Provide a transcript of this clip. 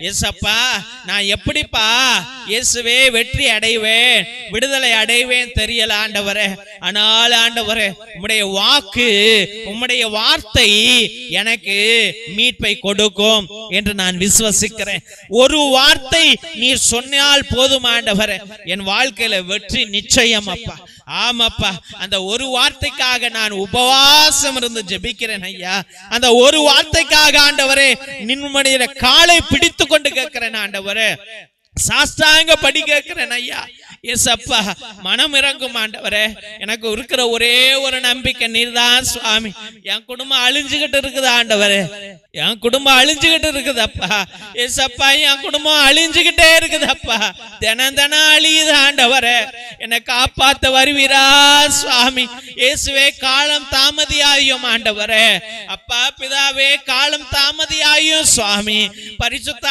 ஏசப்பா நான் எப்படிப்பா இயேசுவே வெற்றி அடைவேன், விடுதலை அடைவேன் தெரியல ஆண்டவரே. ஆனால் ஆண்டவரே, உம்முடைய வாக்கு, உம்முடைய வார்த்தை எனக்கு மீட்பை கொடுக்கும் என்று நான் விசுவசிக்கிறேன். ஒரு வார்த்தை நீர் சொன்னால் போதும் ஆண்டவரே, என் வாழ்க்கையில வெற்றி நிச்சயம் அப்பா. ஆமாப்பா, அந்த ஒரு வார்த்தைக்காக நான் உபவாசம் இருந்து ஜெபிக்கிறேன் ஐயா. அந்த ஒரு வார்த்தைக்காக ஆண்டவரே நின்னுடைய காலை பிடித்து கொண்டு கேட்கிறேன் ஆண்டவரே, சாஸ்தாங்க படி கேட்கிறேன் ஐயா. ஏசப்பா மனம் இறங்கும் ஆண்டவரே. எனக்கு இருக்கிற ஒரே ஒரு நம்பிக்கை நீர்தான் சுவாமி. என் குடும்பம் அழிஞ்சுகிட்டு இருக்குது ஆண்டவரே, என் குடும்பம் அழிஞ்சுகிட்டு இருக்குது அப்பா. ஏசப்பா என் குடும்பம் அழிஞ்சுகிட்டே இருக்குது அப்பா, தினம் தினம் அழியுது ஆண்டவரே. என்னை காப்பாத்த வருவீரா சுவாமி. இயேசுவே காலம் தாமதியாயும் ஆண்டவரே. அப்பா பிதாவே காலம் தாமதியாயும் சுவாமி. பரிசுத்த